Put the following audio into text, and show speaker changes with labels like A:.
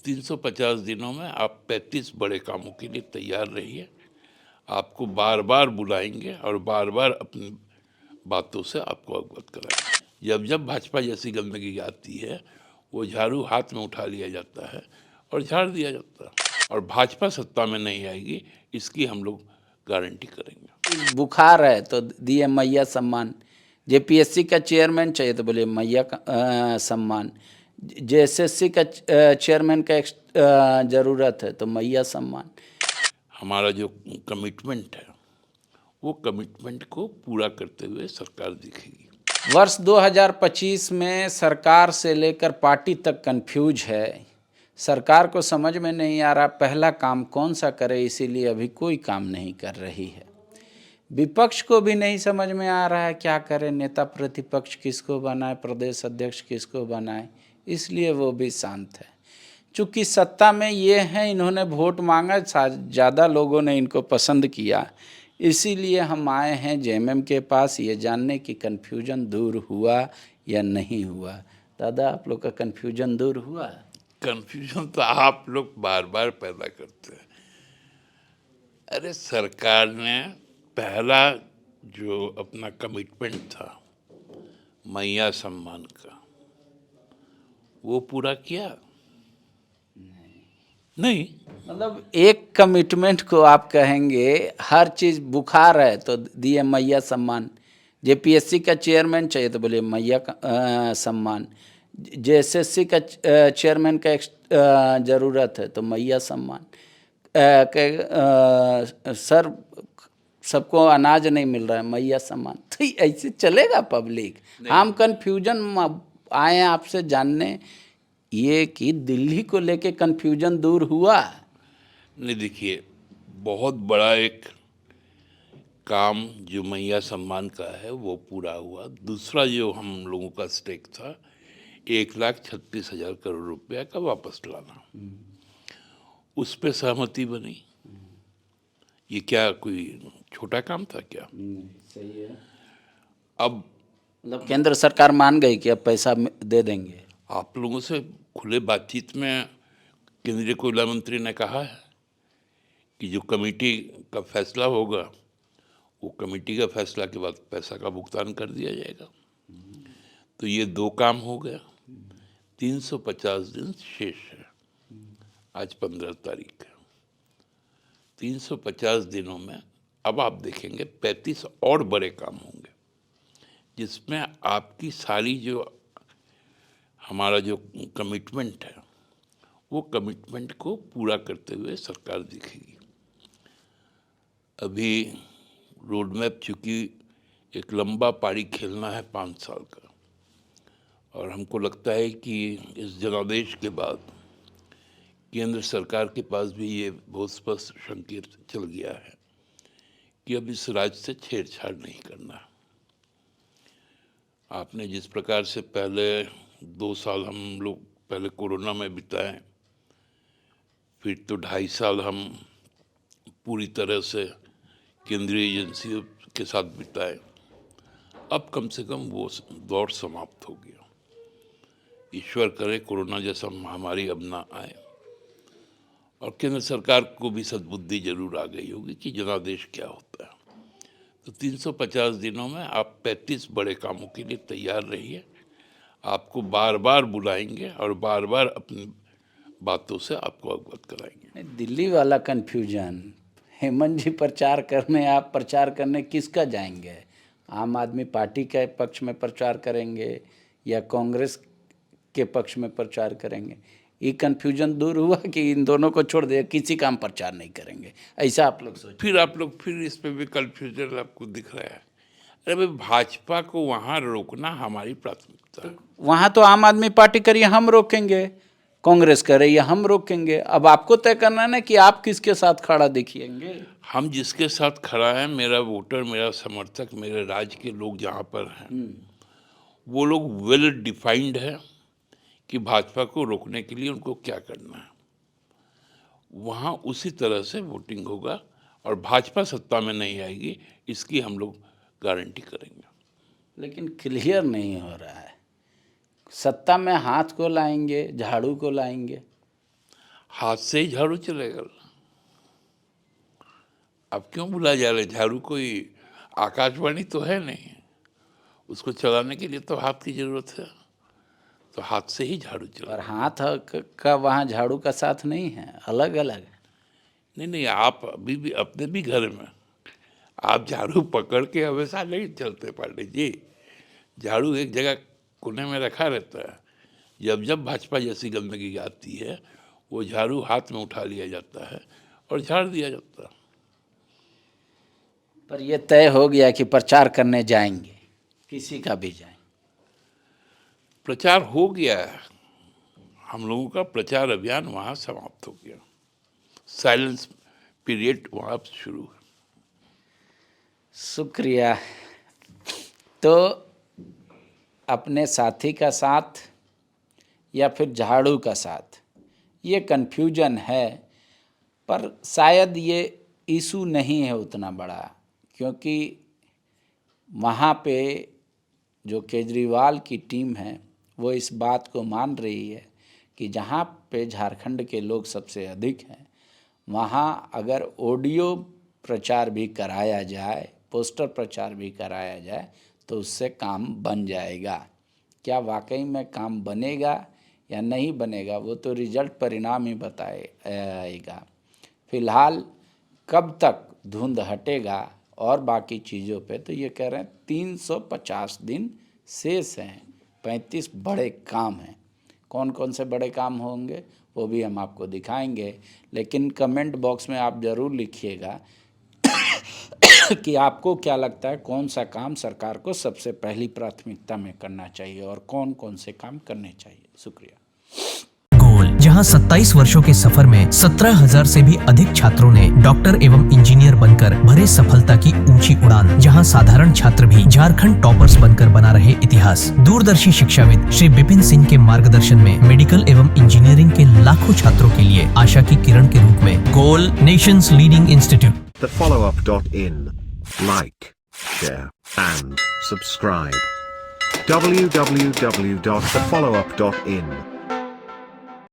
A: 350 दिनों में आप 35 बड़े कामों के लिए तैयार रहिए। आपको बार बार बुलाएंगे और बार बार अपनी बातों से आपको अवगत कराएंगे। जब जब भाजपा जैसी गंदगी आती है वो झाड़ू हाथ में उठा लिया जाता है और झाड़ दिया जाता है, और भाजपा सत्ता में नहीं आएगी, इसकी हम लोग गारंटी करेंगे।
B: बुखार है तो दिए मैया सम्मान, जेपीएससी का चेयरमैन चाहिए तो बोले मैया का सम्मान, जेएसएससी का चेयरमैन का ज़रूरत है तो मैया सम्मान।
A: हमारा जो कमिटमेंट है वो कमिटमेंट को पूरा करते हुए सरकार दिखेगी।
B: वर्ष 2025 में सरकार से लेकर पार्टी तक कंफ्यूज है। सरकार को समझ में नहीं आ रहा पहला काम कौन सा करे, इसीलिए अभी कोई काम नहीं कर रही है। विपक्ष को भी नहीं समझ में आ रहा है क्या करे, नेता प्रतिपक्ष किसको बनाए, प्रदेश अध्यक्ष किसको बनाए, इसलिए वो भी शांत है। चूँकि सत्ता में ये हैं, इन्होंने वोट मांगा, ज़्यादा लोगों ने इनको पसंद किया, इसीलिए हम आए हैं जेएमएम के पास ये जानने की कन्फ्यूजन दूर हुआ या नहीं हुआ। दादा, आप लोग का कन्फ्यूजन दूर हुआ?
A: कन्फ्यूजन तो आप लोग बार बार पैदा करते हैं। अरे सरकार ने पहला जो अपना कमिटमेंट था मैया सम्मान का, वो पूरा किया नहीं।
B: मतलब एक कमिटमेंट को आप कहेंगे, हर चीज़ बुखार है तो दिए मैया सम्मान, जेपीएससी का चेयरमैन चाहिए तो बोले मैया का सम्मान, जेएसएससी का चेयरमैन का ज़रूरत है तो मैया सम्मान। सर सबको अनाज नहीं मिल रहा है, मैया सम्मान। तो ऐसे चलेगा पब्लिक? हम कन्फ्यूजन आए हैं आपसे जानने, ये कि दिल्ली को लेके कन्फ्यूजन दूर हुआ?
A: नहीं, देखिए, बहुत बड़ा एक काम जो मैया सम्मान का है वो पूरा हुआ। दूसरा जो हम लोगों का स्टेक था 1,36,000 करोड़ रुपया का वापस लाना, उस पे सहमति बनी। ये क्या कोई छोटा काम था क्या?
B: सही है।
A: अब
B: मतलब केंद्र सरकार मान गई कि अब पैसा दे देंगे।
A: आप लोगों से खुले बातचीत में केंद्रीय कोयला मंत्री ने कहा है कि जो कमेटी का फैसला होगा वो कमेटी का फैसला के बाद पैसा का भुगतान कर दिया जाएगा। तो ये दो काम हो गया। 350 दिन शेष है, आज 15 तारीख है। 350 दिनों में अब आप देखेंगे 35 और बड़े काम होंगे, जिसमें आपकी सारी जो हमारा जो कमिटमेंट है वो कमिटमेंट को पूरा करते हुए सरकार दिखेगी। अभी रोड मैप चूँकि एक लंबा पारी खेलना है 5 साल का, और हमको लगता है कि इस जनादेश के बाद केंद्र सरकार के पास भी ये बहुत स्पष्ट संकेत चल गया है कि अब इस राज्य से छेड़छाड़ नहीं करना। आपने जिस प्रकार से पहले 2 साल हम लोग पहले कोरोना में बिताए, फिर तो 2.5 साल हम पूरी तरह से केंद्रीय एजेंसियों के साथ बिताए, अब कम से कम वो दौर समाप्त हो गया। ईश्वर करे कोरोना जैसा महामारी अब ना आए, और केंद्र सरकार को भी सद्बुद्धि जरूर आ गई होगी कि जनादेश क्या होता है। तो 350 दिनों में आप 35 बड़े कामों के लिए तैयार रहिए। आपको बार बार बुलाएंगे और बार बार अपनी बातों से आपको अवगत कराएंगे।
B: दिल्ली वाला कन्फ्यूजन, हेमंत जी प्रचार करने, आप प्रचार करने किसका जाएंगे? आम आदमी पार्टी के पक्ष में प्रचार करेंगे या कांग्रेस के पक्ष में प्रचार करेंगे? ये कन्फ्यूजन दूर हुआ कि इन दोनों को छोड़ दे, किसी का हम प्रचार नहीं करेंगे, ऐसा आप लोग सोच?
A: फिर इस पे भी कन्फ्यूजन आपको दिख रहा है। अरे भाई, भाजपा को वहाँ रोकना हमारी प्राथमिकता है।
B: वहाँ तो आम आदमी पार्टी करिए हम रोकेंगे, कांग्रेस कर रही है हम रोकेंगे। अब आपको तय करना है ना कि आप किसके साथ खड़ा दिखिएंगे।
A: हम जिसके साथ खड़ा है, मेरा वोटर, मेरा समर्थक, मेरे राज्य के लोग जहाँ पर हैं, वो लोग वेल डिफाइंड है कि भाजपा को रोकने के लिए उनको क्या करना है। वहाँ उसी तरह से वोटिंग होगा और भाजपा सत्ता में नहीं आएगी, इसकी हम लोग गारंटी करेंगे।
B: लेकिन क्लियर नहीं हो रहा है, सत्ता में हाथ को लाएंगे, झाड़ू को लाएंगे?
A: हाथ से ही झाड़ू चलेगा। अब क्यों बुला जा रहे? झाड़ू कोई आकाशवाणी तो है नहीं, उसको चलाने के लिए तो हाथ की जरूरत है, तो हाथ से ही झाड़ू चला।
B: और हाथ का वहाँ झाड़ू का साथ नहीं है, अलग अलग है।
A: नहीं, आप अभी भी अपने भी घर में आप झाड़ू पकड़ के हमेशा नहीं चलते पांडे जी। झाड़ू एक जगह कोने में रखा रहता है, जब जब भाजपा जैसी गंदगी आती है वो झाड़ू हाथ में उठा लिया जाता है और झाड़ दिया जाता है।
B: पर ये तय हो गया कि प्रचार करने जाएंगे, किसी का भी जाए।
A: प्रचार हो गया है, हम लोगों का प्रचार अभियान वहाँ समाप्त हो गया, साइलेंस पीरियड वहाँ शुरू है।
B: शुक्रिया। तो अपने साथी का साथ या फिर झाड़ू का साथ, ये कन्फ्यूजन है, पर शायद ये इशू नहीं है उतना बड़ा, क्योंकि वहाँ पे जो केजरीवाल की टीम है वो इस बात को मान रही है कि जहाँ पे झारखंड के लोग सबसे अधिक हैं, वहाँ अगर ऑडियो प्रचार भी कराया जाए, पोस्टर प्रचार भी कराया जाए, तो उससे काम बन जाएगा। क्या वाकई में काम बनेगा या नहीं बनेगा, वो तो रिजल्ट परिणाम ही बताएगा। फिलहाल कब तक धुंध हटेगा और बाकी चीज़ों पे, तो ये कह रहे हैं 350 दिन शेष हैं, 35 बड़े काम हैं। कौन कौन से बड़े काम होंगे वो भी हम आपको दिखाएंगे, लेकिन कमेंट बॉक्स में आप ज़रूर लिखिएगा कि आपको क्या लगता है कौन सा काम सरकार को सबसे पहली प्राथमिकता में करना चाहिए और कौन कौन से काम करने चाहिए। शुक्रिया।
C: गोल, जहां 27 वर्षों के सफर में 17,000 से भी अधिक छात्रों ने डॉक्टर एवं इंजीनियर बनकर भरे सफलता की ऊंची उड़ान, जहां साधारण छात्र भी झारखंड टॉपर्स बनकर बना रहे इतिहास। दूरदर्शी शिक्षाविद श्री विपिन सिंह के मार्गदर्शन में मेडिकल एवं इंजीनियरिंग के लाखों छात्रों के लिए आशा की किरण के रूप में गोल, nation's leading institute.
D: thefollowup.in. Like, share, and subscribe. www.thefollowup.in